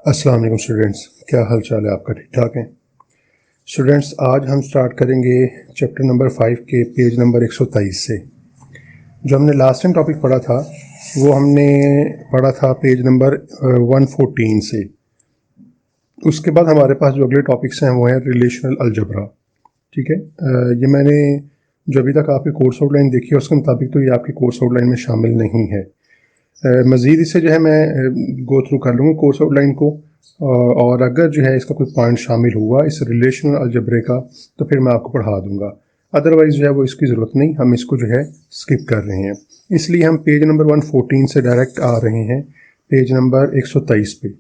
अस्सलाम वालेकुम स्टूडेंट्स, क्या हाल चाल है आपका? ठीक ठाक है स्टूडेंट्स। आज हम स्टार्ट करेंगे चैप्टर नंबर 5 के पेज नंबर 123 से। जो हमने लास्ट टाइम टॉपिक पढ़ा था वो हमने पढ़ा था पेज नंबर 114 से। उसके बाद हमारे पास जो अगले टॉपिक्स हैं वो हैं रिलेशनल अलजबरा। ठीक है, ये मैंने जो अभी तक आपकी कोर्स आउटलाइन देखी है उसके मुताबिक तो ये आपकी कोर्स आउटलाइन में शामिल नहीं है। मज़ीद इसे जो है मैं गो थ्रू कर लूँगा कोर्स आउटलाइन को, और अगर जो है इसका कोई पॉइंट शामिल हुआ इस रिलेशनल अलजबरे का तो फिर मैं आपको पढ़ा दूंगा। अदरवाइज़ जो है वो इसकी ज़रूरत नहीं, हम इसको जो है स्किप कर रहे हैं। इसलिए हम पेज नंबर 114 से डायरेक्ट आ रहे हैं पेज नंबर 123 पे।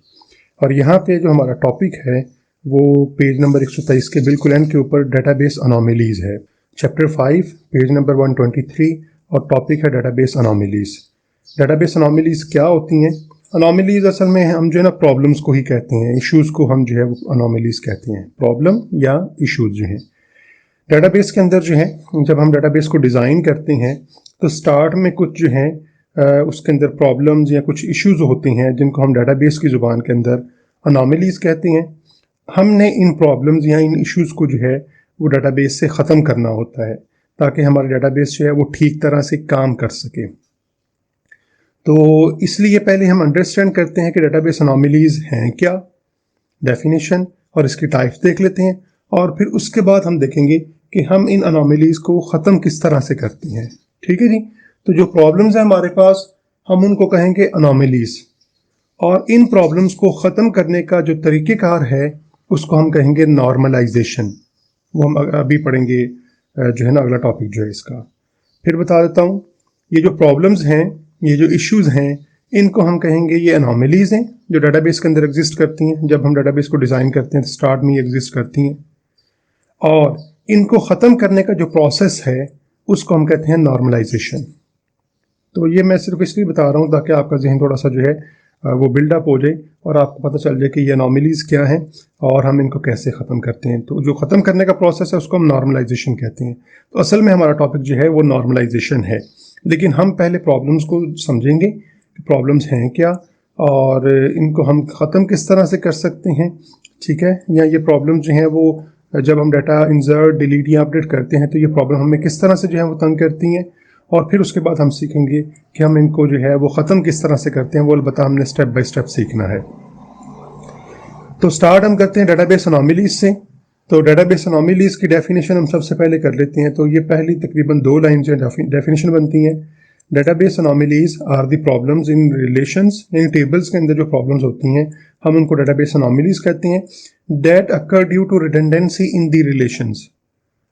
और यहाँ पे जो हमारा टॉपिक है वो पेज नंबर 123 के बिल्कुल एंड के ऊपर डेटाबेस अनोमलीज़ है। चैप्टर 5 पेज नंबर 123 और टॉपिक है डेटाबेस अनोमलीज़। डेटाबेस अनोमलीज़ क्या होती हैं? अनोमलीज़ असल में हम जो है ना प्रॉब्लम्स को ही कहते हैं, इश्यूज़ को हम जो है वो अनोमलीज़ कहते हैं, प्रॉब्लम या इश्यूज़ जो हैं डेटाबेस के अंदर जो है। जब हम डेटाबेस को डिज़ाइन करते हैं तो स्टार्ट में कुछ जो है उसके अंदर प्रॉब्लम्स या कुछ इश्यूज़ होते हैं जिनको हम डेटाबेस की ज़ुबान के अंदर अनोमलीज़ कहते हैं। हमने इन प्रॉब्लम्स या इन इश्यूज़ को जो है वो डेटाबेस से ख़त्म करना होता है ताकि हमारा डेटाबेस जो है वो ठीक तरह से काम कर सके। तो इसलिए पहले हम अंडरस्टैंड करते हैं कि डेटाबेस अनोमलीज़ हैं क्या, डेफिनेशन और इसकी टाइप्स देख लेते हैं, और फिर उसके बाद हम देखेंगे कि हम इन अनोमलीज़ को ख़त्म किस तरह से करते हैं। ठीक है जी। तो जो प्रॉब्लम्स हैं हमारे पास हम उनको कहेंगे अनोमलीज़, और इन प्रॉब्लम्स को ख़त्म करने का जो तरीक़ेकार है उसको हम कहेंगे नॉर्मलाइजेशन। वो हम अभी पढ़ेंगे जो है ना अगला टॉपिक जो है इसका। फिर बता देता हूँ, ये जो प्रॉब्लम्स हैं, ये जो इश्यूज़ हैं, इनको हम कहेंगे ये अनोमलीज़ हैं जो डेटाबेस के अंदर एग्जिस्ट करती हैं। जब हम डेटाबेस को डिज़ाइन करते हैं तो स्टार्ट में ये एग्जिस्ट करती हैं, और इनको ख़त्म करने का जो प्रोसेस है उसको हम कहते हैं नॉर्मलाइजेशन। तो ये मैं सिर्फ इसलिए बता रहा हूँ ताकि आपका जहन थोड़ा सा जो है वो बिल्डअप हो जाए और आपको पता चल जाए कि ये अनोमलीज़ क्या हैं और हम इनको कैसे ख़त्म करते हैं। तो जो ख़त्म करने का प्रोसेस है उसको हम नॉर्मलाइजेशन कहते हैं। तो असल में हमारा टॉपिक जो है वो नॉर्मलाइजेशन है, लेकिन हम पहले प्रॉब्लम्स को समझेंगे कि प्रॉब्लम्स हैं क्या और इनको हम ख़त्म किस तरह से कर सकते हैं। ठीक है, या ये प्रॉब्लम जो हैं वो जब हम डाटा इंसर्ट डिलीट या अपडेट करते हैं तो ये प्रॉब्लम हमें किस तरह से जो है वो तंग करती हैं, और फिर उसके बाद हम सीखेंगे कि हम इनको जो है वो ख़त्म किस तरह से करते हैं। वो अलबत्ता हमने स्टेप बाय स्टेप सीखना है। तो स्टार्ट हम करते हैं डेटाबेस अनोमलीज़ से। तो डेटाबेस अनोमलीज़ की डेफिनेशन हम सबसे पहले कर लेते हैं। तो ये पहली तकरीबन 2 लाइन जो डेफिनेशन बनती हैं। Database anomalies are the problems in relations, in tables के अंदर जो प्रॉब्लम्स होती हैं हम उनको डेटाबेस अनोमलीज़ कहते हैं। That occur due to redundancy in the relations,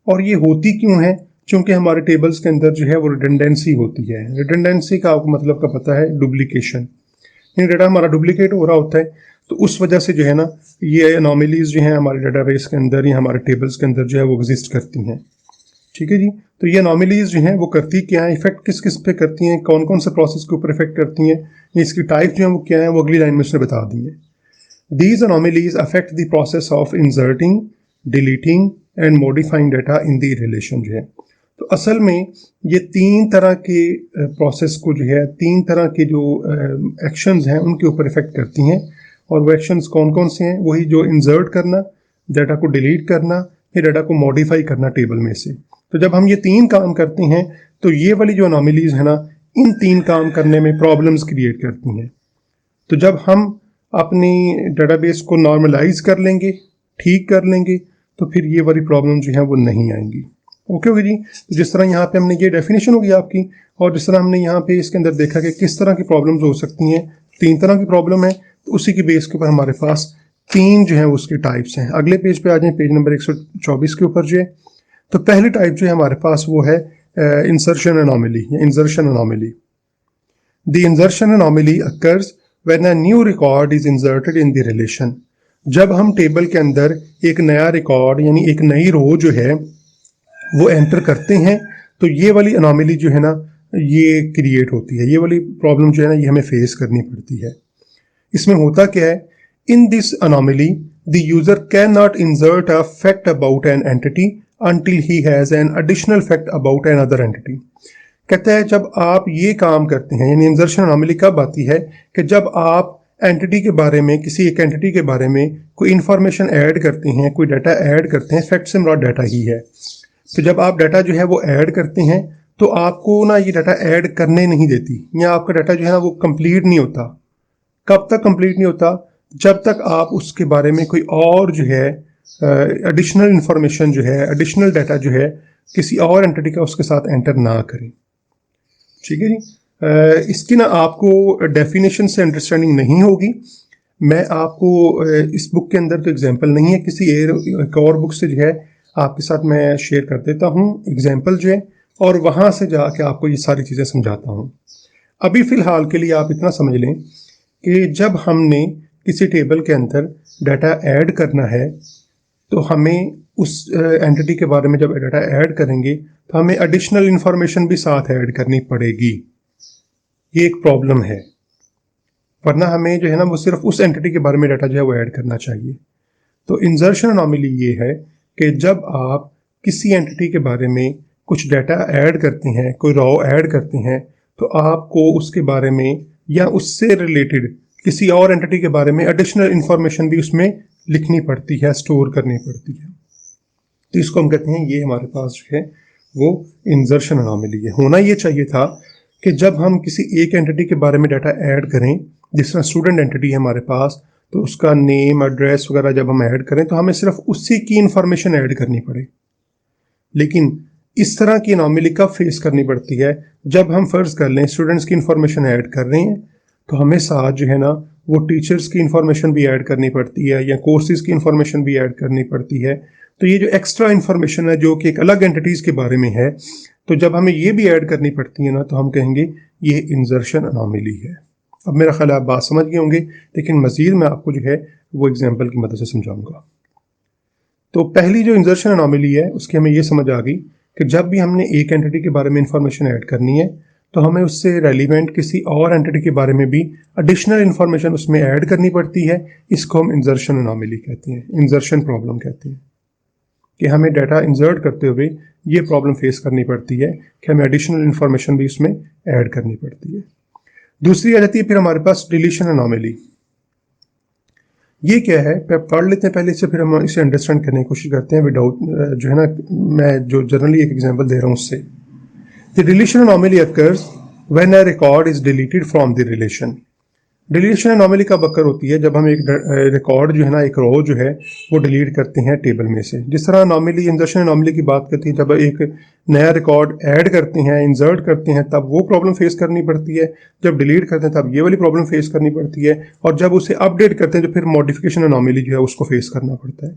और ये होती क्यों है? क्योंकि हमारे टेबल्स के अंदर जो है वो रिडंडेंसी होती है। रिडंडेंसी का आपको मतलब का पता है, डुप्लीकेशन, यानी डाटा हमारा डुप्लीकेट हो रहा होता है। तो उस वजह से जो है ना ये अनोमलीज़ जो हैं हमारे डेटाबेस के अंदर या हमारे टेबल्स के अंदर जो है वो एग्जिस्ट करती हैं। ठीक है जी। तो ये अनोमलीज़ जो हैं वो करती क्या है, इफेक्ट किस किस पे करती हैं, कौन कौन से प्रोसेस के ऊपर इफेक्ट करती हैं, इसकी टाइप जो है वो क्या है वो अगली लाइन में उसने बता दी है। These anomalies affect the process of inserting, deleting and modifying data in the relation जो है। तो असल में ये 3 तरह के प्रोसेस को जो है, 3 तरह के जो एक्शंस हैं उनके ऊपर इफेक्ट करती हैं। और वो एक्शंस कौन कौन से हैं? वही जो इंसर्ट करना, डाटा को डिलीट करना, फिर डाटा को मॉडिफाई करना टेबल में से। तो जब हम ये 3 काम करते हैं तो ये वाली जो अनोमलीज़ है ना, इन 3 काम करने में प्रॉब्लम्स क्रिएट करती हैं। तो जब हम अपनी डेटाबेस को नॉर्मलाइज कर लेंगे, ठीक कर लेंगे, तो फिर ये वाली प्रॉब्लम जो है वो नहीं आएंगी। ओके जी। तो जिस तरह यहाँ पे हमने ये डेफिनेशन होगी आपकी, और जिस तरह हमने यहाँ पे इसके अंदर देखा कि किस तरह की प्रॉब्लम्स हो सकती हैं, 3 तरह की प्रॉब्लम है, तो उसी की बेस के ऊपर हमारे पास 3 जो है उसकी टाइप्स हैं। अगले पेज पे आ जाए, पेज नंबर 124 के ऊपर जो है। तो पहली टाइप जो है हमारे पास वो है इंसर्शन अनोमली या insertion anomaly. The insertion anomaly occurs when a new record is inserted in the relation। जब हम टेबल के अंदर एक नया रिकॉर्ड यानी एक नई रो जो है वो एंटर करते हैं तो ये वाली अनोमली जो है ना ये क्रिएट होती है। ये वाली प्रॉब्लम जो है ना ये हमें फेस करनी पड़ती है। इसमें होता क्या है? In this anomaly the user can not insert a fact about an entity until he has an additional fact about another entity। कहता है जब आप ये काम करते हैं, यानी इंसर्शन अनोमली कब आती है कि जब आप एंटिटी के बारे में, किसी एक एंटिटी के बारे में कोई इन्फॉर्मेशन ऐड करते हैं, कोई डाटा ऐड करते हैं, फैक्ट से मुराद डाटा ही है। तो जब आप डाटा जो है वो ऐड करते हैं तो आपको ना ये डाटा ऐड करने नहीं देती, या आपका डाटा जो है ना वो कंप्लीट नहीं होता। कब तक कंप्लीट नहीं होता? जब तक आप उसके बारे में कोई और जो है एडिशनल इंफॉर्मेशन जो है, एडिशनल डाटा जो है किसी और एंटिटी का उसके साथ एंटर ना करें। ठीक है जी। इसकी ना आपको डेफिनेशन से अंडरस्टैंडिंग नहीं होगी। मैं आपको इस बुक के अंदर तो एग्जांपल नहीं है, किसी एक और बुक से जो है आपके साथ मैं शेयर कर देता हूँ एग्जांपल जो है, और वहाँ से जाके आपको ये सारी चीज़ें समझाता हूँ। अभी फ़िलहाल के लिए आप इतना समझ लें कि जब हमने किसी टेबल के अंदर डाटा ऐड करना है तो हमें उस एंटिटी के बारे में जब डाटा ऐड करेंगे तो हमें एडिशनल इंफॉर्मेशन भी साथ ऐड करनी पड़ेगी। ये एक प्रॉब्लम है, वरना हमें जो है ना वो सिर्फ उस एंटिटी के बारे में डाटा जो है वो ऐड करना चाहिए। तो इंसर्शन अनोमली ये है कि जब आप किसी एंटिटी के बारे में कुछ डाटा ऐड करते हैं, कोई रॉ ऐड करते हैं, तो आपको उसके बारे में या उससे रिलेटेड किसी और एंटिटी के बारे में एडिशनल इंफॉर्मेशन भी उसमें लिखनी पड़ती है, स्टोर करनी पड़ती है। तो इसको हम कहते हैं, ये हमारे पास जो है वो इंसर्शन अनोमली है। होना ये चाहिए था कि जब हम किसी एक एंटिटी के बारे में डाटा ऐड करें, जिस तरह स्टूडेंट एंटिटी है हमारे पास, तो उसका नेम, एड्रेस वगैरह जब हम ऐड करें तो हमें सिर्फ उसी की इंफॉर्मेशन ऐड करनी पड़े। लेकिन इस तरह की अनोमली कब फेस करनी पड़ती है? जब हम फर्ज कर लें स्टूडेंट्स की इंफॉर्मेशन ऐड कर रहे हैं तो हमें साथ जो है ना वो टीचर्स की इंफॉर्मेशन भी ऐड करनी पड़ती है, या कोर्सेज की इंफॉर्मेशन भी ऐड करनी पड़ती है। तो ये जो एक्स्ट्रा इंफॉर्मेशन है जो कि एक अलग एंटिटीज़ के बारे में है, तो जब हमें ये भी ऐड करनी पड़ती है ना तो हम कहेंगे ये इंसर्शन अनोमली है। अब मेरा ख्याल आप बात समझ गए होंगे, लेकिन मज़ीद मैं आपको जो है वो एग्जाम्पल की मदद से समझाऊंगा। तो पहली जो इंसर्शन अनोमली है उसकी हमें ये समझ आ गई कि जब भी हमने एक एंटिटी के बारे में इंफॉर्मेशन ऐड करनी है तो हमें उससे रेलिवेंट किसी और एंटिटी के बारे में भी एडिशनल इंफॉर्मेशन उसमें ऐड करनी पड़ती है। इसको हम इंसर्शन अनोमली कहते हैं, इंसर्शन प्रॉब्लम कहते हैं, कि हमें डाटा इंसर्ट करते हुए ये प्रॉब्लम फेस करनी पड़ती है कि हमें एडिशनल इंफॉर्मेशन भी उसमें ऐड करनी पड़ती है। दूसरी आ जाती है फिर हमारे पास डिलीशन अनोमली। ये क्या है, पढ़ लेते हैं पहले से, फिर हम इसे अंडरस्टैंड करने की कोशिश करते हैं विदाउट जो है ना, मैं जो जनरली एक एग्जांपल दे रहा हूँ उससे। The deletion anomaly occurs when a record is deleted from the relation. Deletion anomaly कब अकर होती है? जब हम एक रिकॉर्ड जो है ना, एक रो जो है वो डिलीट करते हैं टेबल में से। जिस तरह अनोमली, इंसर्शन अनोमली की बात करती है, जब एक नया रिकॉर्ड ऐड करते हैं, इंसर्ट करते हैं, तब वो प्रॉब्लम फेस करनी पड़ती है। जब डिलीट करते हैं तब ये वाली प्रॉब्लम फेस करनी पड़ती है, और जब उसे अपडेट करते हैं तो फिर मॉडिफिकेशन अनोमली जो है उसको फेस करना पड़ता है।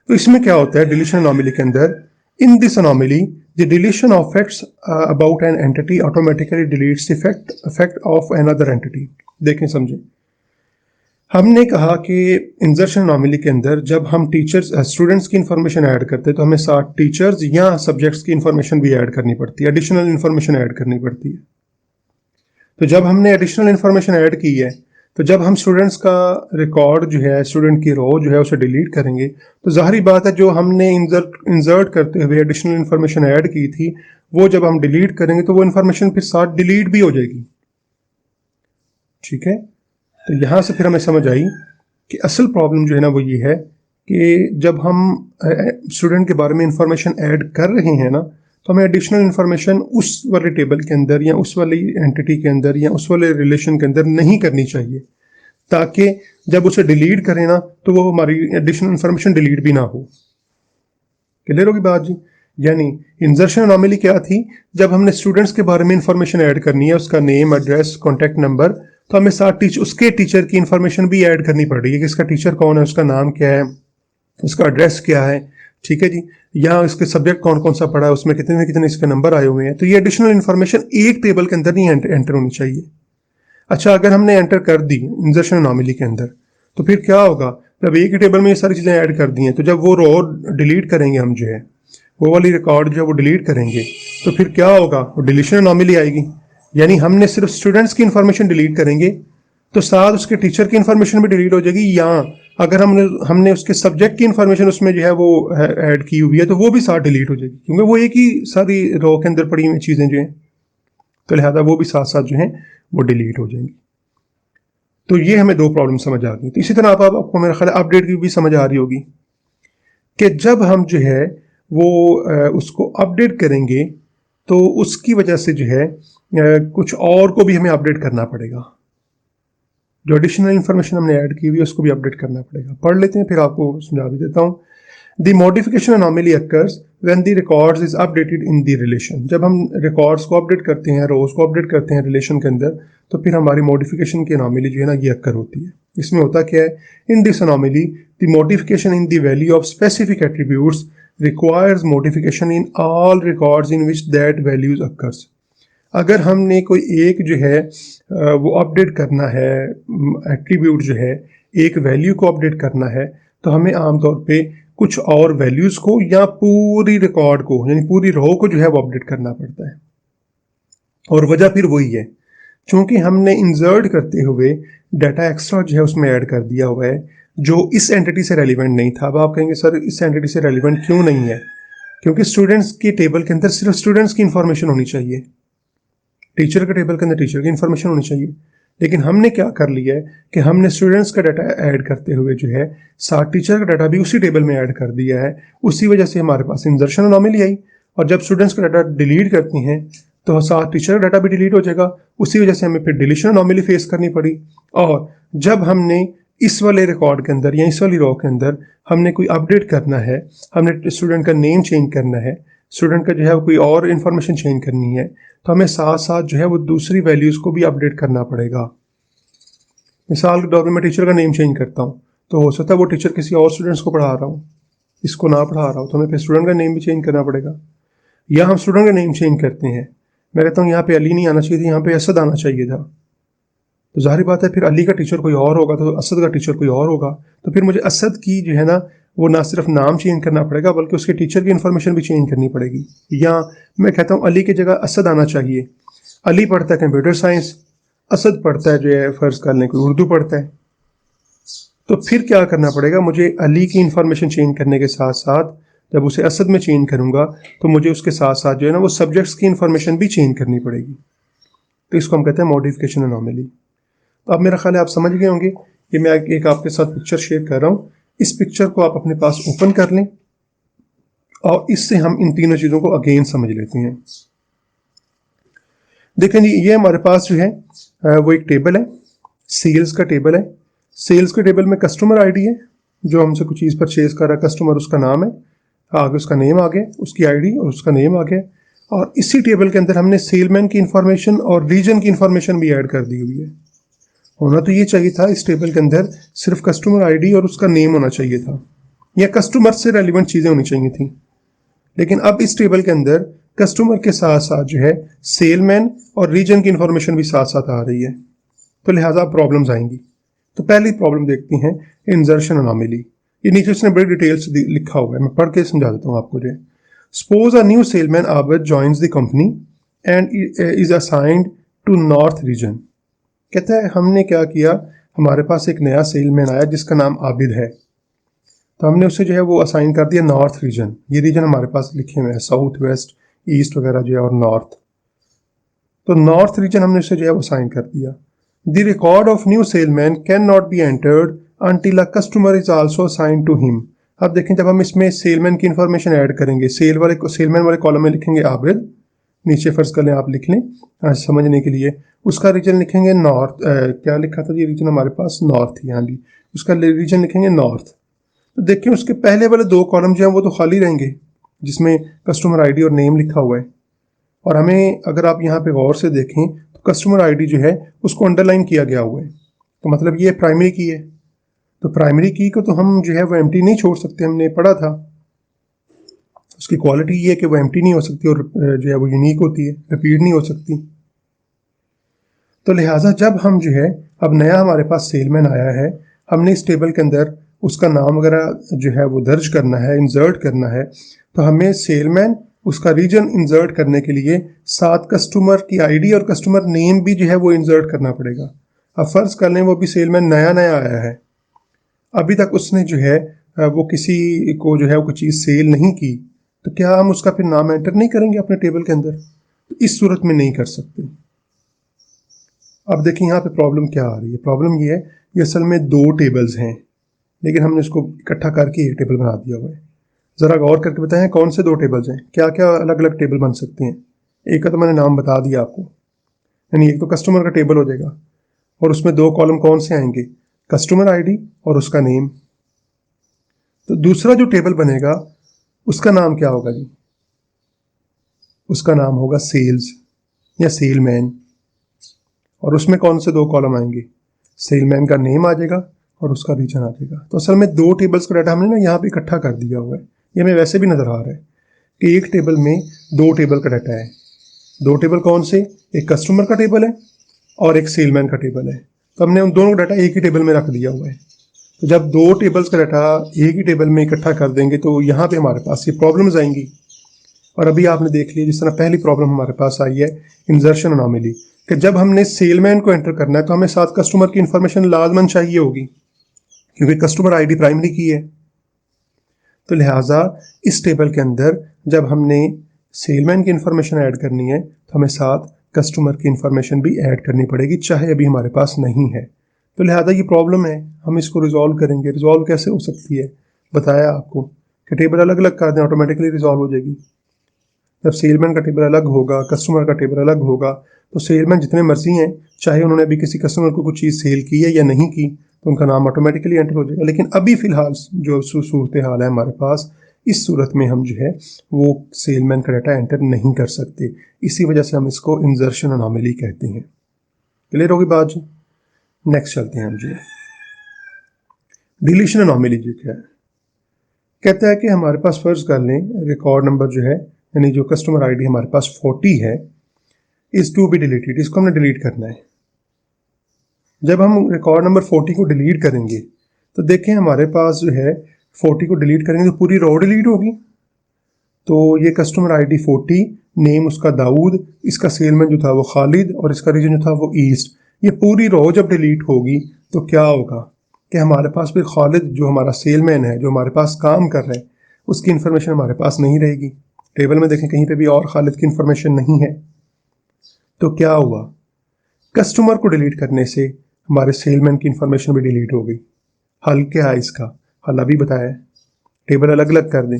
तो इसमें क्या होता है डिलीशन अनोमली के अंदर? In this anomaly the deletion of facts about an entity automatically deletes the fact of another entity। देखें समझें, हमने कहा कि इंसर्शन अनोमली के अंदर जब हम टीचर्स स्टूडेंट्स की इंफॉर्मेशन ऐड करते हैं तो हमें साथ टीचर्स या सब्जेक्ट्स की इंफॉर्मेशन भी ऐड करनी पड़ती है, एडिशनल इंफॉर्मेशन ऐड करनी पड़ती है। तो जब हमने एडिशनल इंफॉर्मेशन ऐड की है, तो जब हम स्टूडेंट्स का रिकॉर्ड जो है, स्टूडेंट की रो जो है उसे डिलीट करेंगे, तो जाहिर बात है जो हमने इंसर्ट करते हुए एडिशनल इंफॉर्मेशन ऐड की थी वो जब हम डिलीट करेंगे तो वो इंफॉर्मेशन फिर साथ डिलीट भी हो जाएगी। ठीक है, तो यहाँ से फिर हमें समझ आई कि असल प्रॉब्लम जो है ना वो ये है कि जब हम स्टूडेंट के बारे में इंफॉर्मेशन ऐड कर रहे हैं ना, तो हमें एडिशनल इन्फॉर्मेशन उस वाले टेबल के अंदर या उस वाली एंटिटी के अंदर या उस वाले रिलेशन के अंदर नहीं करनी चाहिए, ताकि जब उसे डिलीट करें ना तो वो हमारी एडिशनल इन्फॉर्मेशन डिलीट भी ना हो। क्लियर होगी बात जी? यानी इंसर्शन अनोमली क्या थी? जब हमने स्टूडेंट्स के बारे में इंफॉर्मेशन ऐड करनी है, उसका नेम, एड्रेस, कॉन्टैक्ट नंबर, तो हमें साथ उसके टीचर की इंफॉर्मेशन भी ऐड करनी पड़ रही है कि इसका टीचर कौन है, उसका नाम क्या है, उसका एड्रेस क्या है, ठीक है जी, या इसके सब्जेक्ट कौन कौन सा पढ़ा है, उसमें कितने कितने इसके नंबर आए हुए हैं। तो ये एडिशनल इन्फॉर्मेशन एक टेबल के अंदर नहीं एंटर होनी चाहिए। अच्छा, अगर हमने एंटर कर दी इंसर्शन अनोमली के अंदर, तो फिर क्या होगा? जब एक ही टेबल में ये सारी चीज़ें ऐड कर दी हैं, तो जब वो रो डिलीट करेंगे हम जो है, वो वाली रिकॉर्ड जो है वो डिलीट करेंगे, तो फिर क्या होगा? वो डिलीशन अनोमली आएगी। यानी हमने सिर्फ स्टूडेंट्स की इंफॉर्मेशन डिलीट करेंगे तो साथ उसके टीचर की इंफॉर्मेशन भी डिलीट हो जाएगी, या अगर हमने उसके सब्जेक्ट की इंफॉर्मेशन उसमें जो है वो ऐड की हुई है तो वो भी साथ डिलीट हो जाएगी, क्योंकि वो एक ही सारी रो के अंदर पड़ी हुई चीज़ें जो हैं, तो लिहाजा वो भी साथ साथ जो हैं वो डिलीट हो जाएंगी। तो ये हमें दो प्रॉब्लम समझ आ गई। तो इसी तरह आपको मेरा ख्याल अपडेट की भी समझ आ रही होगी कि जब हम जो है वो उसको अपडेट करेंगे तो उसकी वजह से जो है कुछ और को भी हमें अपडेट करना पड़ेगा। जो एडिशनल इन्फॉर्मेशन हमने ऐड की हुई है उसको भी अपडेट करना पड़ेगा। पढ़ लेते हैं फिर आपको समझा भी देता हूँ। The modification anomaly occurs when the records is updated in the relation. जब हम रिकॉर्ड्स को अपडेट करते हैं, रोज को अपडेट करते हैं रिलेशन के अंदर, तो फिर हमारी मॉडिफिकेशन की अनॉमली जो है ना ये अक्कर होती है। इसमें होता क्या है, in this anomaly the modification in the value of specific attributes requires modification in all records in which that values occurs. अगर हमने कोई एक जो है वो अपडेट करना है, एट्रीब्यूट जो है एक वैल्यू को अपडेट करना है, तो हमें आमतौर पे कुछ और वैल्यूज़ को या पूरी रिकॉर्ड को यानी पूरी रो को जो है वो अपडेट करना पड़ता है। और वजह फिर वही है, क्योंकि हमने इंसर्ट करते हुए डाटा एक्स्ट्रा जो है उसमें ऐड कर दिया हुआ है जो इस एंटिटी से रेलिवेंट नहीं था। अब आप कहेंगे सर इस एंटिटी से रेलिवेंट क्यों नहीं है? क्योंकि स्टूडेंट्स की टेबल के अंदर सिर्फ स्टूडेंट्स की इंफॉर्मेशन होनी चाहिए, टीचर के टेबल के अंदर टीचर की इंफॉर्मेशन होनी चाहिए। लेकिन हमने क्या कर लिया है कि हमने स्टूडेंट्स का डाटा ऐड करते हुए जो है साथ टीचर का डाटा भी उसी टेबल में ऐड कर दिया है। उसी वजह से हमारे पास इंसर्शन अनॉमली आई, और जब स्टूडेंट्स का डाटा डिलीट करते हैं तो साथ टीचर का डाटा भी डिलीट हो जाएगा। उसी वजह से हमें फिर डिलीशन अनॉमली फेस करनी पड़ी। और जब हमने इस वाले रिकॉर्ड के अंदर या इस वाली रो के अंदर हमने कोई अपडेट करना है, हमने स्टूडेंट का नेम चेंज करना है, स्टूडेंट का जो है कोई और इन्फॉर्मेशन चेंज करनी है, तो हमें साथ साथ जो है वो दूसरी वैल्यूज़ को भी अपडेट करना पड़ेगा। मिसाल के तौर पर मैं टीचर का नेम चेंज करता हूँ तो हो सकता है वो टीचर किसी और स्टूडेंट्स को पढ़ा रहा हूँ, इसको ना पढ़ा रहा हूँ, तो हमें फिर स्टूडेंट का नेम भी चेंज करना पड़ेगा। या हम स्टूडेंट का नेम चेंज करते हैं, मैं कहता हूँ यहाँ पे अली नहीं आना चाहिए था, यहाँ पे असद आना चाहिए था, तो जाहिर बात है फिर अली का टीचर कोई और होगा तो असद का टीचर कोई और होगा। तो फिर मुझे असद की जो है ना वो ना सिर्फ नाम चेंज करना पड़ेगा बल्कि उसके टीचर की इन्फॉर्मेशन भी चेंज करनी पड़ेगी। या मैं कहता हूँ अली की जगह असद आना चाहिए, अली पढ़ता है कंप्यूटर साइंस, असद पढ़ता है जो है फ़र्ज़ कर लें कोई उर्दू पढ़ता है, तो फिर क्या करना पड़ेगा, मुझे अली की इन्फॉर्मेशन चेंज करने के साथ साथ जब उसे असद में चेंज करूँगा तो मुझे उसके साथ साथ जो है ना वो सब्जेक्ट्स की इन्फॉर्मेशन भी चेंज करनी पड़ेगी। तो इसको हम कहते हैं मॉडिफिकेशन अनॉमली। तो अब मेरा ख्याल है आप समझ गए होंगे कि मैं एक आपके साथ पिक्चर शेयर कर रहा हूँ। इस पिक्चर को आप अपने पास ओपन कर लें और इससे हम इन तीनों चीज़ों को अगेन समझ लेते हैं। देखें जी, ये हमारे पास जो है वो एक टेबल है, सेल्स का टेबल है। सेल्स के टेबल में कस्टमर आईडी है, जो हमसे कुछ चीज़ परचेज कर रहा है कस्टमर, उसका नाम है, आगे उसका नेम आ गया, उसकी आईडी और उसका नेम आ गया। और इसी टेबल के अंदर हमने सेलमैन की इंफॉर्मेशन और रीजन की इंफॉर्मेशन भी ऐड कर दी हुई है। होना तो ये चाहिए था इस टेबल के अंदर सिर्फ कस्टमर आईडी और उसका नेम होना चाहिए था, या कस्टमर से रेलिवेंट चीज़ें होनी चाहिए थी। लेकिन अब इस टेबल के अंदर कस्टमर के साथ साथ जो है सेलमैन और रीजन की इंफॉर्मेशन भी साथ साथ आ रही है, तो लिहाजा प्रॉब्लम्स आएंगी। तो पहली प्रॉब्लम देखते हैं, इंसर्शन अनॉमली। ये नीचे उसने बड़ी डिटेल से लिखा हुआ है, मैं पढ़ के समझा देता हूँ आपको। जो suppose a new salesman Abid joins the company and is assigned to north region. कहता है हमने क्या किया, हमारे पास एक नया सेलमैन आया जिसका नाम आबिद है, तो हमने उसे जो है वो असाइन कर दिया नॉर्थ रीजन। ये रीजन हमारे पास लिखे हुए हैं, साउथ वेस्ट ईस्ट वगैरह जो है और नॉर्थ। तो नॉर्थ रीजन हमने उसे जो है वो असाइन कर दिया। The record of new salesman can not be entered until a customer is also assign to him. अब देखें, जब हम इसमें सेलमैन की इंफॉर्मेशन ऐड करेंगे, सेलमैन वाले कॉलम में लिखेंगे आबिद, नीचे फर्ज कर लें आप लिख लें समझने के लिए, उसका रीजन लिखेंगे नॉर्थ। क्या लिखा था ये रीजन हमारे पास, नॉर्थ ही, हाँ जी, उसका रीजन लिखेंगे नॉर्थ। तो देखिए उसके पहले वाले दो कॉलम जो हैं वो तो खाली रहेंगे जिसमें कस्टमर आईडी और नेम लिखा हुआ है। और हमें अगर आप यहाँ पे गौर से देखें तो कस्टमर आईडी जो है उसको अंडरलाइन किया गया हुआ है, तो मतलब ये प्राइमरी की है। तो प्राइमरी की को तो हम जो है वो एम्प्टी नहीं छोड़ सकते, हमने पढ़ा था। उसकी क्वालिटी ये है कि वो एम्प्टी नहीं हो सकती और जो है वो यूनिक होती है, रिपीट नहीं हो सकती। तो लिहाजा जब हम जो है अब नया हमारे पास सेलमैन आया है, हमने इस टेबल के अंदर उसका नाम वगैरह जो है वो दर्ज करना है, इंसर्ट करना है, तो हमें सेलमैन उसका रीजन इंसर्ट करने के लिए साथ कस्टमर की आईडी और कस्टमर नेम भी जो है वो इंसर्ट करना पड़ेगा। अब फ़र्ज़ कर लें वो भी सेलमैन नया नया आया है, अभी तक उसने जो है वो किसी को जो है वो चीज़ सेल नहीं की, तो क्या हम उसका फिर नाम एंटर नहीं करेंगे अपने टेबल के अंदर? तो इस सूरत में नहीं कर सकते। अब देखिए यहाँ पे प्रॉब्लम क्या आ रही है। प्रॉब्लम ये है, ये असल में दो टेबल्स हैं, लेकिन हमने इसको इकट्ठा करके एक टेबल बना दिया हुआ है। ज़रा गौर करके बताएं कौन से दो टेबल्स हैं, क्या क्या अलग अलग टेबल बन सकते हैं। एक का तो मैंने नाम बता दिया आपको, यानी एक तो कस्टमर का टेबल हो जाएगा और उसमें दो कॉलम कौन से आएंगे, कस्टमर आईडी और उसका नेम। तो दूसरा जो टेबल बनेगा उसका नाम क्या होगा जी, उसका नाम होगा सेल्स या सेलमैन, और उसमें कौन से दो कॉलम आएंगे, सेलमैन का नेम आ जाएगा और उसका रीजन आ जाएगा। तो असल में दो टेबल्स का डाटा हमने ना यहाँ पे इकट्ठा कर दिया हुआ है। ये हमें वैसे भी नज़र आ रहा है कि एक टेबल में दो टेबल का डाटा है। दो टेबल कौन से, एक कस्टमर का टेबल है और एक सेलमैन का टेबल है। तो हमने उन दोनों डाटा एक ही टेबल में रख दिया हुआ है। तो जब दो टेबल्स का डाटा एक ही टेबल में इकट्ठा कर देंगे तो यहाँ पे हमारे पास ये प्रॉब्लम्स आएंगी। और अभी आपने देख लिया जिस तरह पहली प्रॉब्लम हमारे पास आई है इंसर्शन अनोमली, कि जब हमने सेलमैन को एंटर करना है तो हमें साथ कस्टमर की इंफॉर्मेशन लाजमन चाहिए होगी, क्योंकि कस्टमर आईडी प्राइमरी की है। तो लिहाजा इस टेबल के अंदर जब हमने सेलमैन की इंफॉर्मेशन ऐड करनी है तो हमें साथ कस्टमर की इंफॉर्मेशन भी ऐड करनी पड़ेगी, चाहे अभी हमारे पास नहीं है। तो लिहाजा ये प्रॉब्लम है, हम इसको रिजॉल्व करेंगे। रिजॉल्व कैसे हो सकती है, बताया आपको कि टेबल अलग अलग कर दें, ऑटोमेटिकली रिजॉल्व हो जाएगी। जब सेलमैन का टेबल अलग होगा, कस्टमर का टेबल अलग होगा, तो सेलमैन जितने मर्जी हैं, चाहे उन्होंने अभी किसी कस्टमर को कुछ चीज़ सेल की है या नहीं की, तो उनका नाम ऑटोमेटिकली एंटर हो जाएगा। लेकिन अभी फ़िलहाल जो सूरत हाल है हमारे पास, इस सूरत में हम जो है वो सेलमैन का डाटा एंटर नहीं कर सकते। इसी वजह से हम इसको इंसर्शन अनोमली कहते हैं। क्लियर होगी बात जी। नेक्स्ट चलते हैं हम जी, डिलीशन अनोमली जी क्या है। कहता है कि हमारे पास फ़र्ज कर लें रिकॉर्ड नंबर जो है, यानी जो कस्टमर आईडी हमारे पास 40 है, इज़ टू बी डिलीटेड, इसको हमने डिलीट करना है। जब हम रिकॉर्ड नंबर 40 को डिलीट करेंगे तो देखें हमारे पास जो है 40 को डिलीट करेंगे तो पूरी रो डिलीट होगी। तो ये कस्टमर आईडी 40, नेम उसका दाऊद, इसका सेलमैन जो था वो खालिद और इसका रीजन जो था वो ईस्ट, ये पूरी रो जब डिलीट होगी तो क्या होगा कि हमारे पास फिर खालिद जो हमारा सेलमैन है, जो हमारे पास काम कर रहा है, उसकी इन्फॉर्मेशन हमारे पास नहीं रहेगी। टेबल में देखें कहीं पे भी और खालिद की इन्फॉर्मेशन नहीं है। तो क्या हुआ, कस्टमर को डिलीट करने से हमारे सेलमैन की इन्फॉर्मेशन भी डिलीट हो गई। हल क्या है इसका, हल अभी बताया है, टेबल अलग अलग कर दें।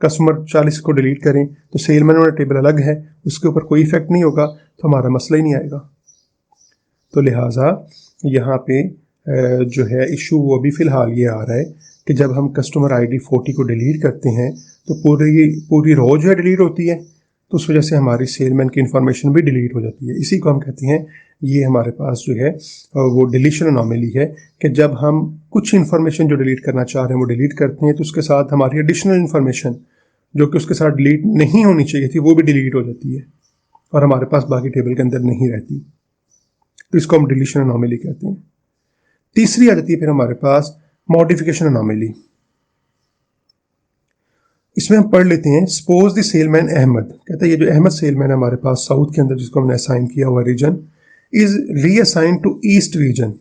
कस्टमर 40 को डिलीट करें तो सेलमैन वाला टेबल अलग है, उसके ऊपर कोई इफेक्ट नहीं होगा, तो हमारा मसला ही नहीं आएगा। तो लिहाजा यहाँ पे जो है इशू वो अभी फ़िलहाल ये आ रहा है कि जब हम कस्टमर आईडी 40 को डिलीट करते हैं तो पूरी रो जो है डिलीट होती है, तो उस वजह से हमारी सेलमैन की इन्फॉर्मेशन भी डिलीट हो जाती है। इसी को हम कहते हैं, ये हमारे पास जो है वो डिलीशन अनोमली है कि जब हम कुछ इन्फॉर्मेशन जो डिलीट करना चाह रहे हैं वो डिलीट करते हैं तो उसके साथ हमारी एडिशनल इन्फॉर्मेशन जो कि उसके साथ डिलीट नहीं होनी चाहिए थी वो भी डिलीट हो जाती है और हमारे पास बाकी टेबल के अंदर नहीं रहती। तो इसको हम डिलीशन अनोमली कहते हैं। तीसरी आ जाती है फिर हमारे पास मॉडिफिकेशन अनोमली। इसमें हम पढ़ लेते हैं, सपोज द सेलमैन अहमद, कहता है ये जो अहमद सेलमैन है हमारे पास साउथ के अंदर जिसको हमने असाइन किया हुआ region, is reassign to east region.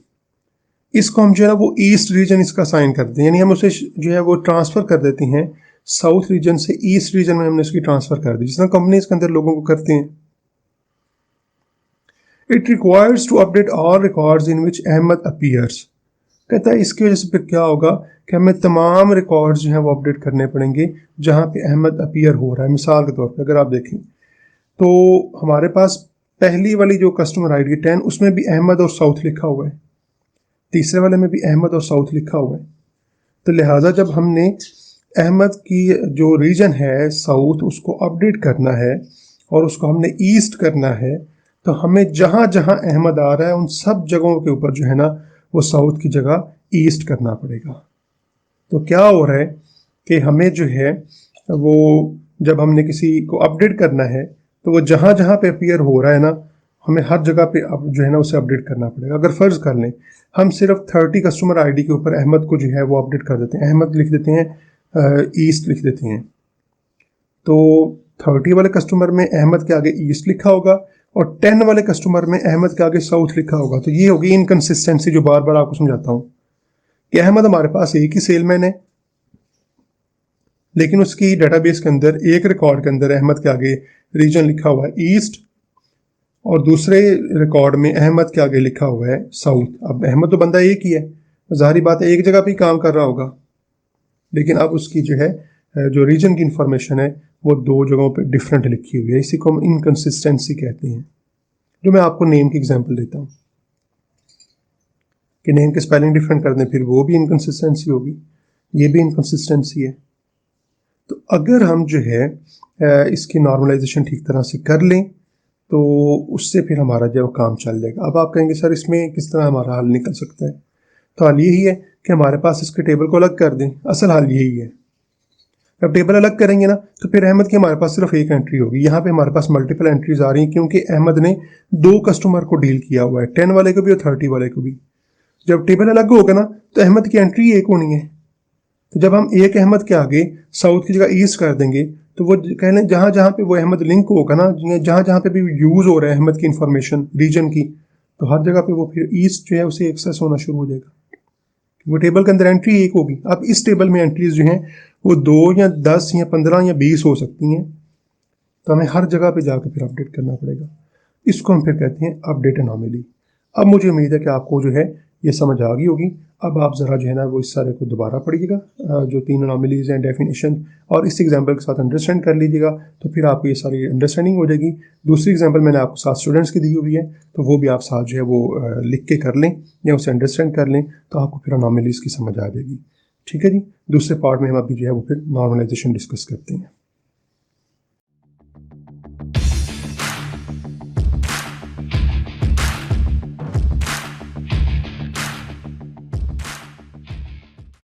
इसको हम जो है वो ईस्ट रीजन इसका असाइन करते हैं, यानी हम उसे जो है वो ट्रांसफ़र कर देते हैं साउथ रीजन से ईस्ट रीजन में हमने उसकी ट्रांसफ़र कर दी, जिस तरह कंपनीज के अंदर लोगों को करते हैं। It requires to update all records in which Ahmed appears, कहता है इसकी वजह से फिर क्या होगा कि हमें तमाम रिकॉर्ड्स जो हैं वो अपडेट करने पड़ेंगे जहाँ पे अहमद अपीयर हो रहा है। मिसाल के तौर पे अगर आप देखें तो हमारे पास पहली वाली जो कस्टमर आईडी 10 उसमें भी अहमद और साउथ लिखा हुआ है, तीसरे वाले में भी अहमद और साउथ लिखा हुआ है। तो लिहाजा जब हमने अहमद की जो रीजन है साउथ उसको अपडेट करना है और उसको हमने ईस्ट करना है, तो हमें जहाँ जहाँ अहमद आ रहा है उन सब जगहों के ऊपर जो है ना वो साउथ की जगह ईस्ट करना पड़ेगा। तो क्या हो रहा है कि हमें जो है वो जब हमने किसी को अपडेट करना है तो वो जहाँ जहाँ पे अपीयर हो रहा है ना हमें हर जगह पे अब जो है ना उसे अपडेट करना पड़ेगा। अगर फ़र्ज़ कर लें हम सिर्फ 30 कस्टमर आईडी के ऊपर अहमद को जो है वो अपडेट कर देते हैं, अहमद लिख देते हैं, ईस्ट लिख देते हैं, तो 30 वाले कस्टमर में अहमद के आगे ईस्ट लिखा होगा और 10 वाले कस्टमर में अहमद के आगे साउथ लिखा होगा। तो ये होगी इनकन्सिस्टेंसी जो बार बार आपको समझाता हूँ कि अहमद हमारे पास एक ही सेलमैन है लेकिन उसकी डेटाबेस के अंदर एक रिकॉर्ड के अंदर अहमद के आगे रीजन लिखा हुआ है ईस्ट और दूसरे रिकॉर्ड में अहमद के आगे लिखा हुआ है साउथ। अब अहमद तो बंदा एक ही है, ज़ाहिर बात है एक जगह पे ही काम कर रहा होगा, लेकिन अब उसकी जो है जो रीजन की इंफॉर्मेशन है वो दो जगहों पे डिफरेंट लिखी हुई है। इसी को हम इनकंसिस्टेंसी कहते हैं। जो मैं आपको नेम की एग्जांपल देता हूँ कि नेम के स्पेलिंग डिफरेंट कर दें, फिर वो भी इनकंसिस्टेंसी होगी, ये भी इनकंसिस्टेंसी है। तो अगर हम जो है इसकी नॉर्मलाइजेशन ठीक तरह से कर लें तो उससे फिर हमारा जो काम चल जाएगा। अब आप कहेंगे सर इसमें किस तरह हमारा हल निकल सकता है? तो हल यही है कि हमारे पास इसके टेबल को अलग कर दें। असल हल यही है। जब टेबल अलग करेंगे ना तो फिर अहमद की हमारे पास सिर्फ एक एंट्री होगी। यहाँ पे हमारे पास मल्टीपल एंट्रीज आ रही हैं क्योंकि अहमद ने दो कस्टमर को डील किया हुआ है, 10 वाले को भी और 30 वाले को भी। जब टेबल अलग होगा ना तो अहमद की एंट्री एक होनी है। तो जब हम एक अहमद के आगे साउथ की जगह ईस्ट कर देंगे तो वो कह लें जहाँ जहाँ पे वो अहमद लिंक होगा ना, जहाँ जहाँ पे भी यूज़ हो रहा है अहमद की इंफॉर्मेशन रीजन की, तो हर जगह पे वो फिर ईस्ट जो है उसे एक्सेस होना शुरू हो जाएगा। वो टेबल के अंदर एंट्री एक होगी। अब इस टेबल में एंट्रीज जो हैं वो 2 या 10 या 15 या 20 हो सकती हैं, तो हमें हर जगह पे जाकर फिर अपडेट करना पड़ेगा। इसको हम फिर कहते हैं अपडेट एनॉमली। अब मुझे उम्मीद है कि आपको जो है ये समझ आ गई होगी। अब आप ज़रा जो है ना वो इस सारे को दोबारा पढ़िएगा, जो 3 एनॉमलीज हैं, डेफिनेशन, और इस एग्जांपल के साथ अंडरस्टैंड कर लीजिएगा, तो फिर आपको ये सारी अंडरस्टैंडिंग हो जाएगी। दूसरी एग्जांपल मैंने आपको 7 स्टूडेंट्स की दी हुई है, तो वो भी आप साथ जो है वो लिख के कर लें या उसे अंडरस्टैंड कर लें, तो आपको फिर एनॉमलीज की समझ आ जाएगी। ठीक है जी। दूसरे पार्ट में हम अभी जो है वो फिर नॉर्मलाइजेशन डिस्कस करते हैं।